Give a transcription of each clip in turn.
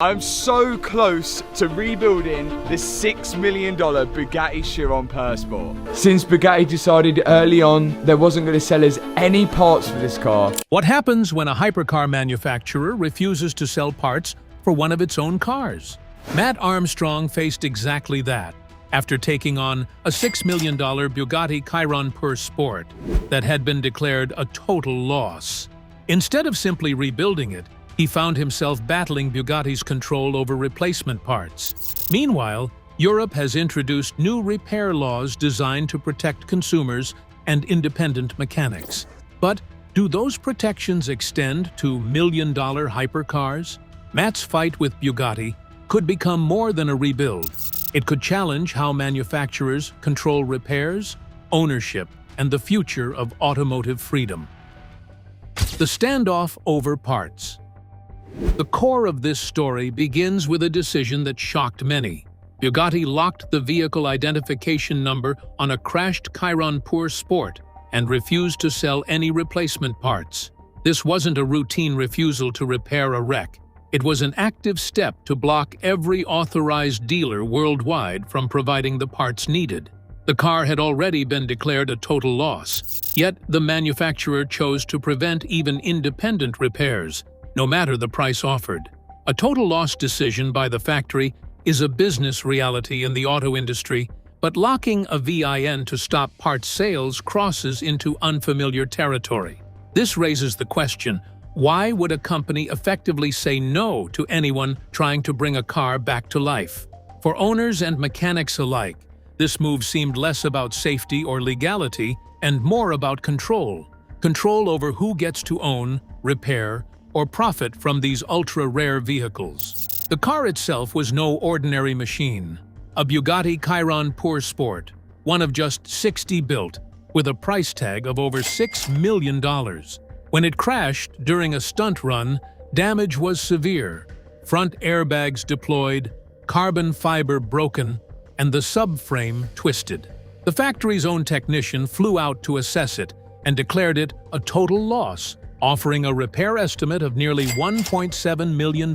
I'm so close to rebuilding this $6 million Bugatti Chiron Pur Sport. Since Bugatti decided early on they wasn't going to sell us any parts for this car. What happens when a hypercar manufacturer refuses to sell parts for one of its own cars? Matt Armstrong faced exactly that after taking on a $6 million Bugatti Chiron Pur Sport that had been declared a total loss. Instead of simply rebuilding it, he found himself battling Bugatti's control over replacement parts. Meanwhile, Europe has introduced new repair laws designed to protect consumers and independent mechanics. But do those protections extend to million-dollar hypercars? Matt's fight with Bugatti could become more than a rebuild. It could challenge how manufacturers control repairs, ownership, and the future of automotive freedom. The standoff over parts. The core of this story begins with a decision that shocked many. Bugatti locked the vehicle identification number on a crashed Chiron Pur Sport and refused to sell any replacement parts. This wasn't a routine refusal to repair a wreck. It was an active step to block every authorized dealer worldwide from providing the parts needed. The car had already been declared a total loss, yet the manufacturer chose to prevent even independent repairs, no matter the price offered. A total loss decision by the factory is a business reality in the auto industry, but locking a VIN to stop parts sales crosses into unfamiliar territory. This raises the question, why would a company effectively say no to anyone trying to bring a car back to life? For owners and mechanics alike, this move seemed less about safety or legality and more about control. Control over who gets to own, repair, or profit from these ultra-rare vehicles. The car itself was no ordinary machine. A Bugatti Chiron Pur Sport, one of just 60 built, with a price tag of over $6 million. When it crashed during a stunt run, damage was severe. Front airbags deployed, carbon fiber broken, and the subframe twisted. The factory's own technician flew out to assess it and declared it a total loss, offering a repair estimate of nearly $1.7 million,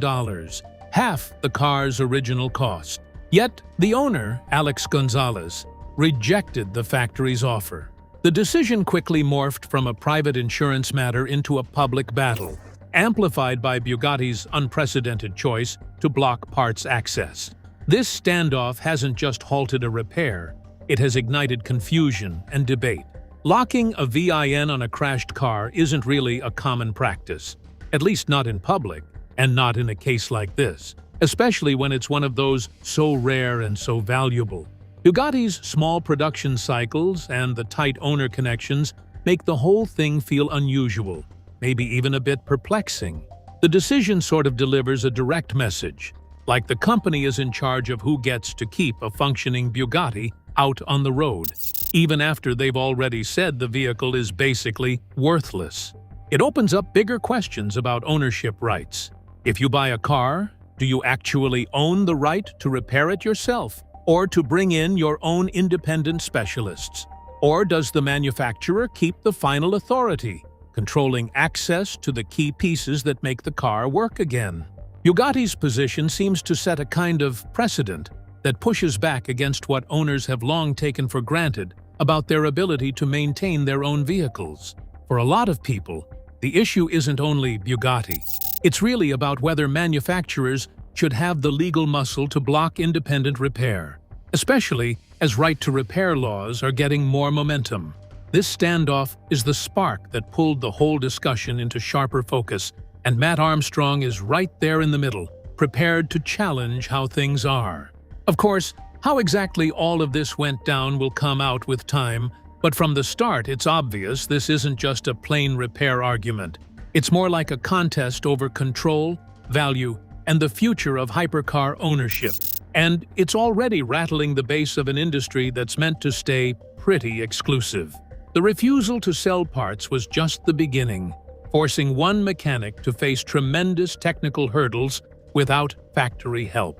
half the car's original cost. Yet, the owner, Alex Gonzalez, rejected the factory's offer. The decision quickly morphed from a private insurance matter into a public battle, amplified by Bugatti's unprecedented choice to block parts access. This standoff hasn't just halted a repair, it has ignited confusion and debate. Locking a VIN on a crashed car isn't really a common practice, at least not in public, and not in a case like this, especially when it's one of those so rare and so valuable. Bugatti's small production cycles and the tight owner connections make the whole thing feel unusual, maybe even a bit perplexing. The decision sort of delivers a direct message, like the company is in charge of who gets to keep a functioning Bugatti out on the road, even after they've already said the vehicle is basically worthless. It opens up bigger questions about ownership rights. If you buy a car, do you actually own the right to repair it yourself, or to bring in your own independent specialists? Or does the manufacturer keep the final authority, controlling access to the key pieces that make the car work again? Bugatti's position seems to set a kind of precedent that pushes back against what owners have long taken for granted about their ability to maintain their own vehicles. For a lot of people, the issue isn't only Bugatti. It's really about whether manufacturers should have the legal muscle to block independent repair, especially as right-to-repair laws are getting more momentum. This standoff is the spark that pulled the whole discussion into sharper focus, and Matt Armstrong is right there in the middle, prepared to challenge how things are. Of course, how exactly all of this went down will come out with time, but from the start it's obvious this isn't just a plain repair argument. It's more like a contest over control, value, and the future of hypercar ownership. And it's already rattling the base of an industry that's meant to stay pretty exclusive. The refusal to sell parts was just the beginning, forcing one mechanic to face tremendous technical hurdles without factory help.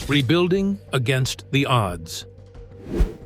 Rebuilding against the odds.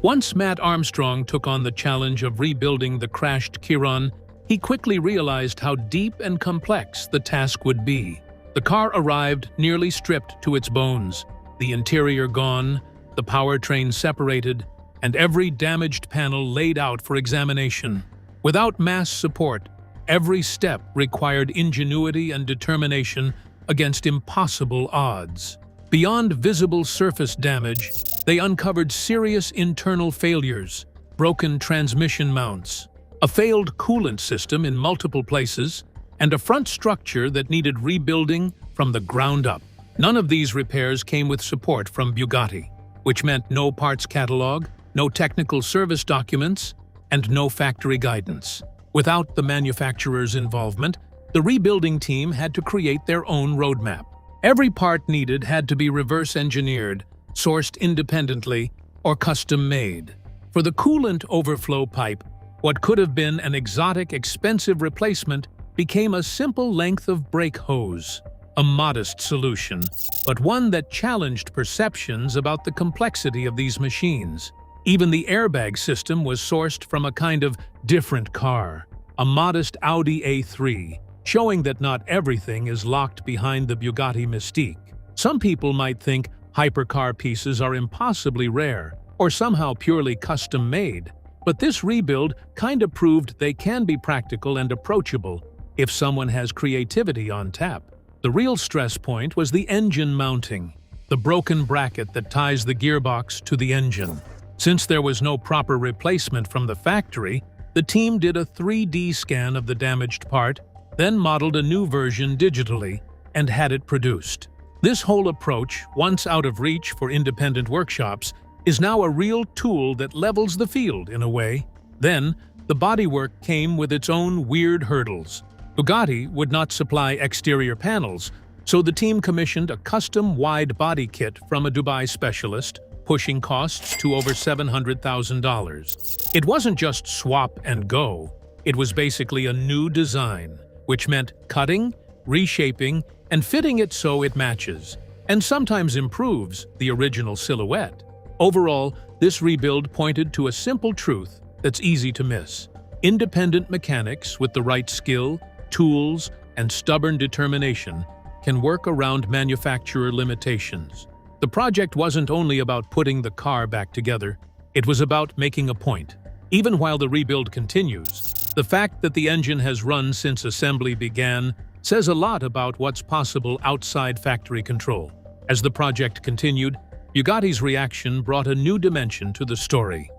Once Matt Armstrong took on the challenge of rebuilding the crashed Chiron, he quickly realized how deep and complex the task would be. The car arrived nearly stripped to its bones, the interior gone, the powertrain separated, and every damaged panel laid out for examination. Without mass support, every step required ingenuity and determination against impossible odds. Beyond visible surface damage, they uncovered serious internal failures, broken transmission mounts, a failed coolant system in multiple places, and a front structure that needed rebuilding from the ground up. None of these repairs came with support from Bugatti, which meant no parts catalog, no technical service documents, and no factory guidance. Without the manufacturer's involvement, the rebuilding team had to create their own roadmap. Every part needed had to be reverse engineered, sourced independently, or custom made. For the coolant overflow pipe, what could have been an exotic, expensive replacement became a simple length of brake hose. A modest solution, but one that challenged perceptions about the complexity of these machines. Even the airbag system was sourced from a kind of different car, a modest Audi A3, showing that not everything is locked behind the Bugatti mystique. Some people might think hypercar pieces are impossibly rare or somehow purely custom-made, but this rebuild kinda proved they can be practical and approachable if someone has creativity on tap. The real stress point was the engine mounting, the broken bracket that ties the gearbox to the engine. Since there was no proper replacement from the factory, the team did a 3D scan of the damaged part, then modeled a new version digitally and had it produced. This whole approach, once out of reach for independent workshops, is now a real tool that levels the field in a way. Then, the bodywork came with its own weird hurdles. Bugatti would not supply exterior panels, so the team commissioned a custom wide body kit from a Dubai specialist, pushing costs to over $700,000. It wasn't just swap and go, it was basically a new design, which meant cutting, reshaping, and fitting it so it matches, and sometimes improves, the original silhouette. Overall, this rebuild pointed to a simple truth that's easy to miss. Independent mechanics with the right skill, tools, and stubborn determination can work around manufacturer limitations. The project wasn't only about putting the car back together, it was about making a point. Even while the rebuild continues, the fact that the engine has run since assembly began says a lot about what's possible outside factory control. As the project continued, Bugatti's reaction brought a new dimension to the story.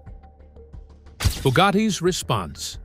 Bugatti's response.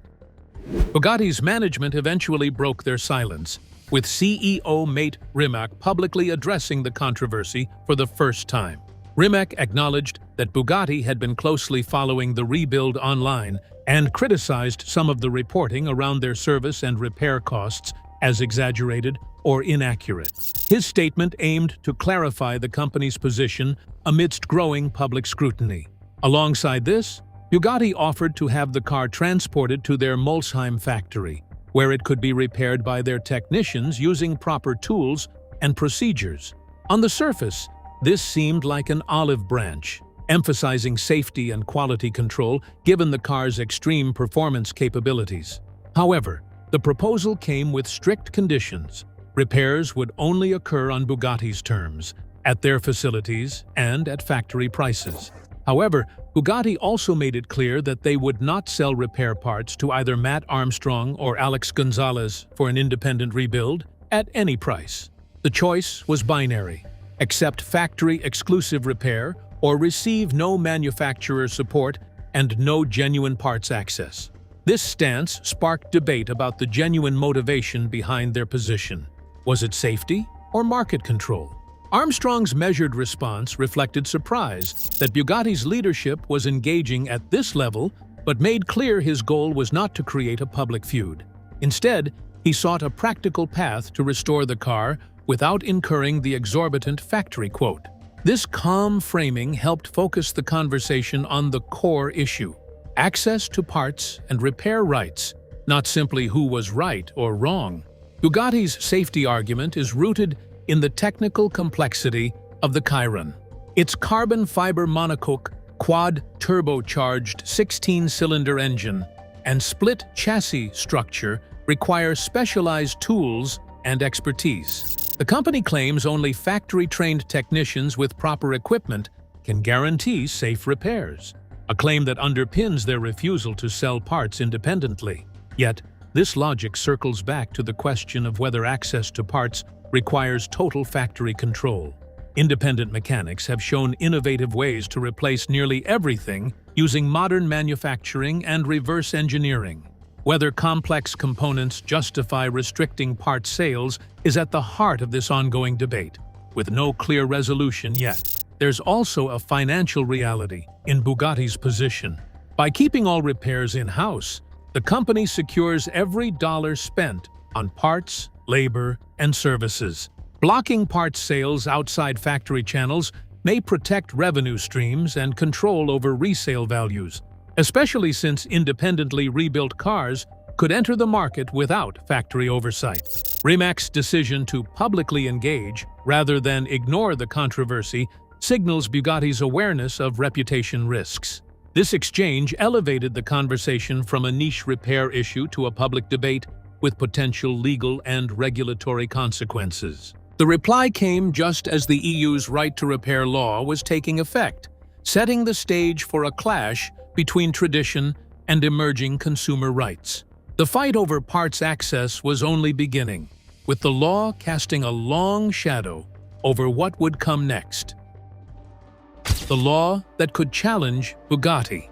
Bugatti's management eventually broke their silence, with CEO Mate Rimac publicly addressing the controversy for the first time. Rimac acknowledged that Bugatti had been closely following the rebuild online and criticized some of the reporting around their service and repair costs as exaggerated or inaccurate. His statement aimed to clarify the company's position amidst growing public scrutiny. Alongside this, Bugatti offered to have the car transported to their Molsheim factory, where it could be repaired by their technicians using proper tools and procedures. On the surface, this seemed like an olive branch, emphasizing safety and quality control given the car's extreme performance capabilities. However, the proposal came with strict conditions. Repairs would only occur on Bugatti's terms, at their facilities, and at factory prices. However, Bugatti also made it clear that they would not sell repair parts to either Matt Armstrong or Alex Gonzalez for an independent rebuild at any price. The choice was binary: accept factory-exclusive repair or receive no manufacturer support and no genuine parts access. This stance sparked debate about the genuine motivation behind their position. Was it safety or market control? Armstrong's measured response reflected surprise that Bugatti's leadership was engaging at this level, but made clear his goal was not to create a public feud. Instead, he sought a practical path to restore the car without incurring the exorbitant factory quote. This calm framing helped focus the conversation on the core issue: access to parts and repair rights, not simply who was right or wrong. Bugatti's safety argument is rooted in the technical complexity of the Chiron. Its carbon fiber monocoque, quad-turbocharged 16-cylinder engine and split chassis structure require specialized tools and expertise. The company claims only factory-trained technicians with proper equipment can guarantee safe repairs, a claim that underpins their refusal to sell parts independently. Yet, this logic circles back to the question of whether access to parts requires total factory control. Independent mechanics have shown innovative ways to replace nearly everything using modern manufacturing and reverse engineering. Whether complex components justify restricting part sales is at the heart of this ongoing debate, with no clear resolution yet. There's also a financial reality in Bugatti's position. By keeping all repairs in-house, the company secures every dollar spent on parts, labor, and services. Blocking parts sales outside factory channels may protect revenue streams and control over resale values, especially since independently rebuilt cars could enter the market without factory oversight. Rimac's decision to publicly engage, rather than ignore the controversy, signals Bugatti's awareness of reputation risks. This exchange elevated the conversation from a niche repair issue to a public debate with potential legal and regulatory consequences. The reply came just as the EU's right to repair law was taking effect, setting the stage for a clash between tradition and emerging consumer rights. The fight over parts access was only beginning, with the law casting a long shadow over what would come next. The law that could challenge Bugatti.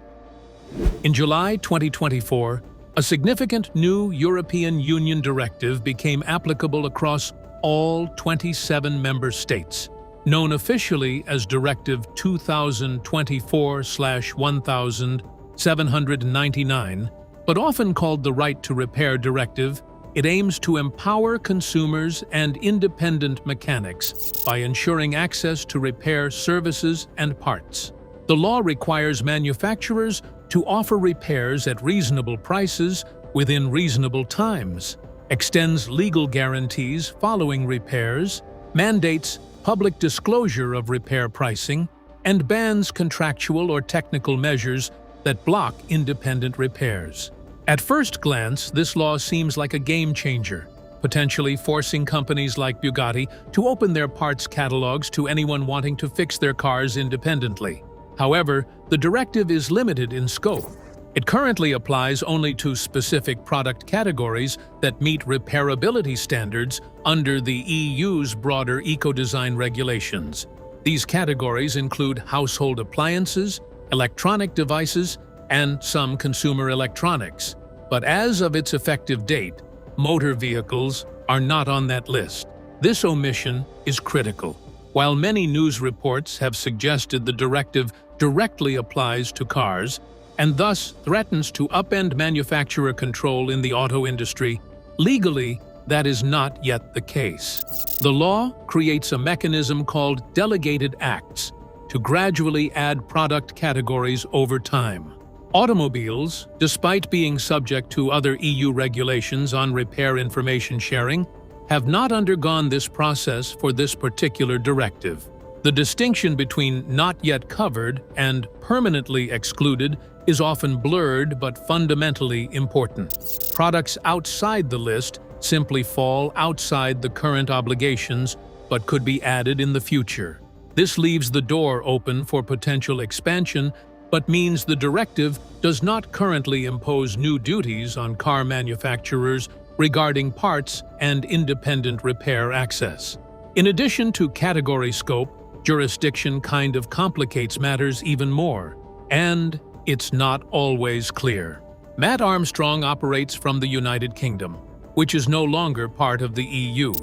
In July 2024, a significant new European Union directive became applicable across all 27 member states, known officially as Directive 2024/1799, but often called the Right to Repair Directive. It aims to empower consumers and independent mechanics by ensuring access to repair services and parts. The law requires manufacturers to offer repairs at reasonable prices within reasonable times, extends legal guarantees following repairs, mandates public disclosure of repair pricing, and bans contractual or technical measures that block independent repairs. At first glance, this law seems like a game changer, potentially forcing companies like Bugatti to open their parts catalogs to anyone wanting to fix their cars independently. However, the directive is limited in scope. It currently applies only to specific product categories that meet repairability standards under the EU's broader eco-design regulations. These categories include household appliances, electronic devices, and some consumer electronics. But as of its effective date, motor vehicles are not on that list. This omission is critical. While many news reports have suggested the directive directly applies to cars, and thus threatens to upend manufacturer control in the auto industry, legally, that is not yet the case. The law creates a mechanism called delegated acts to gradually add product categories over time. Automobiles, despite being subject to other EU regulations on repair information sharing, have not undergone this process for this particular directive. The distinction between not yet covered and permanently excluded is often blurred but fundamentally important. Products outside the list simply fall outside the current obligations but could be added in the future. This leaves the door open for potential expansion but means the directive does not currently impose new duties on car manufacturers regarding parts and independent repair access. In addition to category scope, jurisdiction kind of complicates matters even more, and it's not always clear. Matt Armstrong operates from the United Kingdom, which is no longer part of the EU.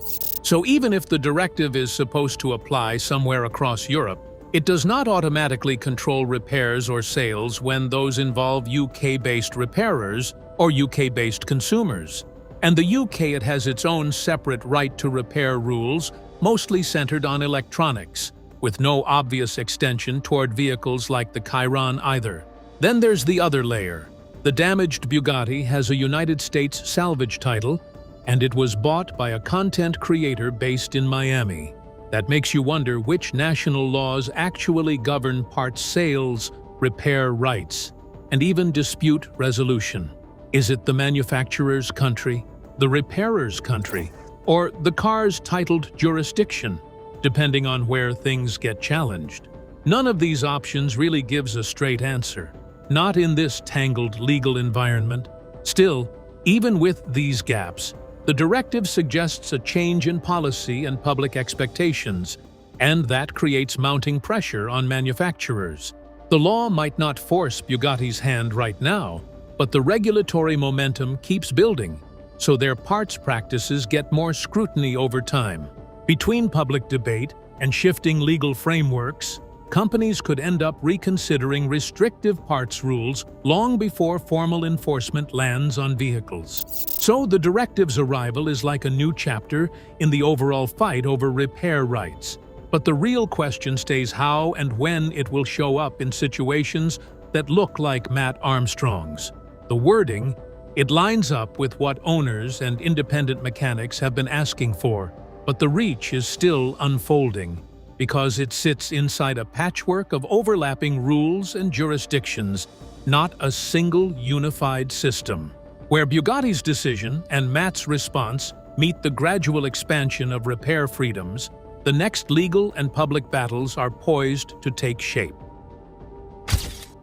So even if the directive is supposed to apply somewhere across Europe, it does not automatically control repairs or sales when those involve UK-based repairers or UK-based consumers. And the UK, it has its own separate right to repair rules, mostly centered on electronics, with no obvious extension toward vehicles like the Chiron either. Then there's the other layer. The damaged Bugatti has a United States salvage title, and it was bought by a content creator based in Miami. That makes you wonder which national laws actually govern parts sales, repair rights, and even dispute resolution. Is it the manufacturer's country, the repairer's country, or the car's titled jurisdiction, depending on where things get challenged. None of these options really gives a straight answer, not in this tangled legal environment. Still, even with these gaps, the directive suggests a change in policy and public expectations, and that creates mounting pressure on manufacturers. The law might not force Bugatti's hand right now, but the regulatory momentum keeps building, so their parts practices get more scrutiny over time. Between public debate and shifting legal frameworks, companies could end up reconsidering restrictive parts rules long before formal enforcement lands on vehicles. So the directive's arrival is like a new chapter in the overall fight over repair rights. But the real question stays how and when it will show up in situations that look like Matt Armstrong's. The wording, it lines up with what owners and independent mechanics have been asking for, but the reach is still unfolding because it sits inside a patchwork of overlapping rules and jurisdictions, not a single unified system. Where Bugatti's decision and Matt's response meet the gradual expansion of repair freedoms, the next legal and public battles are poised to take shape.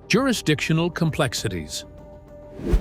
Jurisdictional complexities.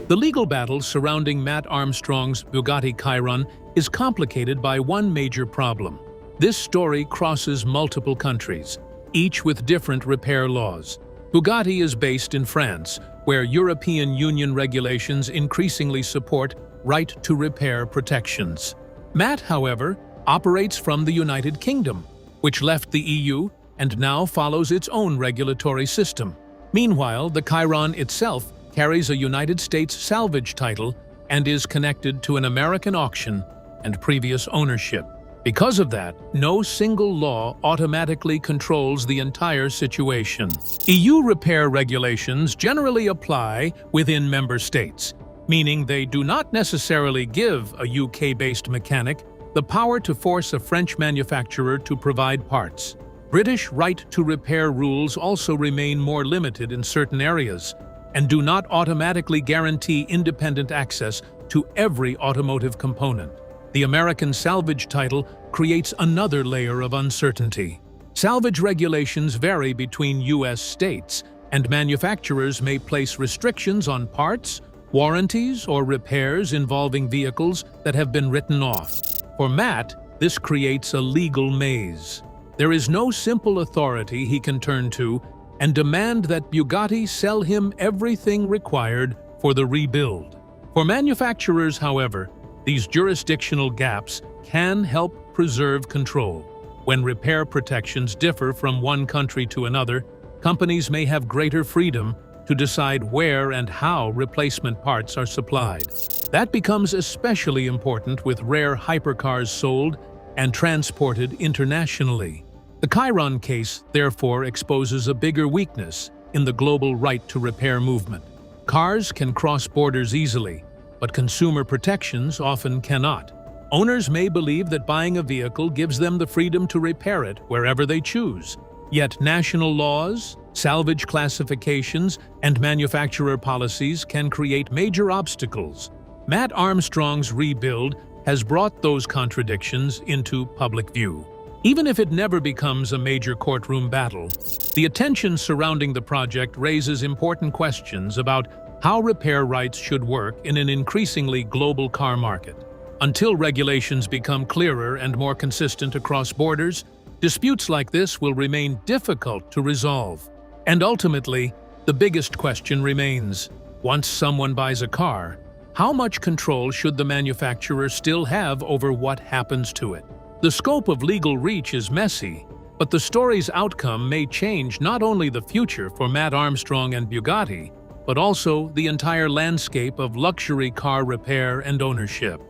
The legal battle surrounding Matt Armstrong's Bugatti Chiron is complicated by one major problem. This story crosses multiple countries, each with different repair laws. Bugatti is based in France, where European Union regulations increasingly support right-to-repair protections. Matt, however, operates from the United Kingdom, which left the EU and now follows its own regulatory system. Meanwhile, the Chiron itself carries a United States salvage title and is connected to an American auction and previous ownership. Because of that, no single law automatically controls the entire situation. EU repair regulations generally apply within member states, meaning they do not necessarily give a UK-based mechanic the power to force a French manufacturer to provide parts. British right-to-repair rules also remain more limited in certain areas and do not automatically guarantee independent access to every automotive component. The American salvage title creates another layer of uncertainty. Salvage regulations vary between U.S. states, and manufacturers may place restrictions on parts, warranties, or repairs involving vehicles that have been written off. For Matt, this creates a legal maze. There is no simple authority he can turn to and demand that Bugatti sell him everything required for the rebuild. For manufacturers, however, these jurisdictional gaps can help preserve control. When repair protections differ from one country to another, companies may have greater freedom to decide where and how replacement parts are supplied. That becomes especially important with rare hypercars sold and transported internationally. The Chiron case, therefore, exposes a bigger weakness in the global right-to-repair movement. Cars can cross borders easily, but consumer protections often cannot. Owners may believe that buying a vehicle gives them the freedom to repair it wherever they choose. Yet national laws, salvage classifications, and manufacturer policies can create major obstacles. Matt Armstrong's rebuild has brought those contradictions into public view. Even if it never becomes a major courtroom battle, the attention surrounding the project raises important questions about how repair rights should work in an increasingly global car market. Until regulations become clearer and more consistent across borders, disputes like this will remain difficult to resolve. And ultimately, the biggest question remains: once someone buys a car, how much control should the manufacturer still have over what happens to it? The scope of legal reach is messy, but the story's outcome may change not only the future for Matt Armstrong and Bugatti, but also the entire landscape of luxury car repair and ownership.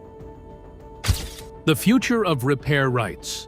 The future of repair rights.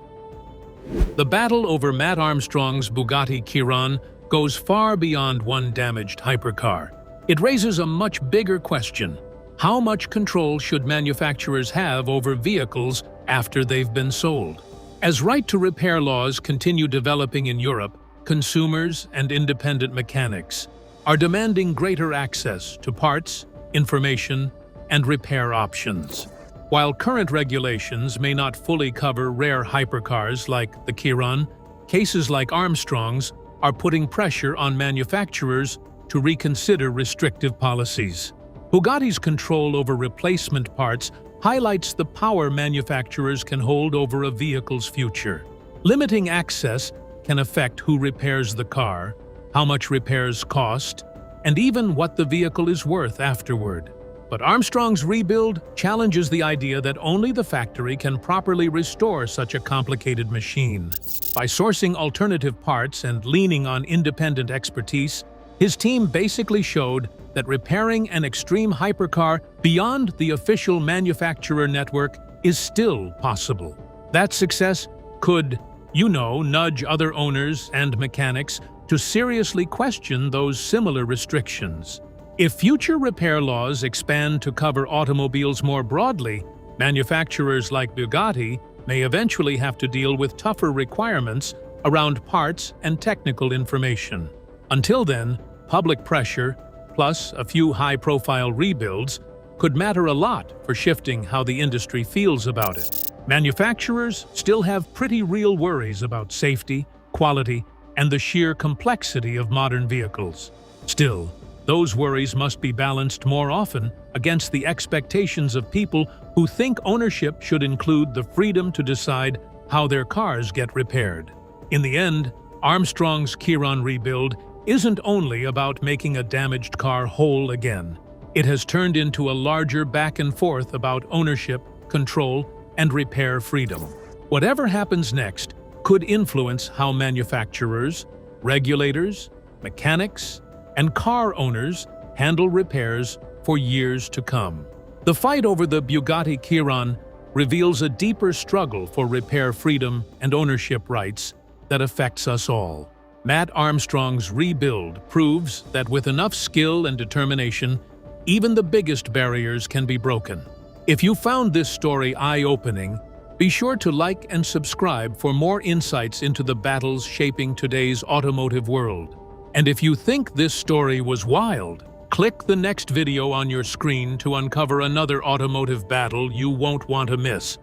The battle over Matt Armstrong's Bugatti Chiron goes far beyond one damaged hypercar. It raises a much bigger question: how much control should manufacturers have over vehicles after they've been sold? As right-to-repair laws continue developing in Europe, consumers and independent mechanics are demanding greater access to parts, information, and repair options. While current regulations may not fully cover rare hypercars like the Chiron, cases like Armstrong's are putting pressure on manufacturers to reconsider restrictive policies. Bugatti's control over replacement parts highlights the power manufacturers can hold over a vehicle's future. Limiting access can affect who repairs the car, how much repairs cost, and even what the vehicle is worth afterward. But Armstrong's rebuild challenges the idea that only the factory can properly restore such a complicated machine. By sourcing alternative parts and leaning on independent expertise, his team basically showed that repairing an extreme hypercar beyond the official manufacturer network is still possible. That success could, nudge other owners and mechanics to seriously question those similar restrictions. If future repair laws expand to cover automobiles more broadly, manufacturers like Bugatti may eventually have to deal with tougher requirements around parts and technical information. Until then, public pressure, plus a few high-profile rebuilds, could matter a lot for shifting how the industry feels about it. Manufacturers still have pretty real worries about safety, quality, and the sheer complexity of modern vehicles. Still, those worries must be balanced more often against the expectations of people who think ownership should include the freedom to decide how their cars get repaired. In the end, Armstrong's Chiron rebuild isn't only about making a damaged car whole again. It has turned into a larger back and forth about ownership, control, and repair freedom. Whatever happens next could influence how manufacturers, regulators, mechanics, and car owners handle repairs for years to come. The fight over the Bugatti Chiron reveals a deeper struggle for repair freedom and ownership rights that affects us all. Matt Armstrong's rebuild proves that with enough skill and determination, even the biggest barriers can be broken. If you found this story eye-opening, be sure to like and subscribe for more insights into the battles shaping today's automotive world. And if you think this story was wild, click the next video on your screen to uncover another automotive battle you won't want to miss.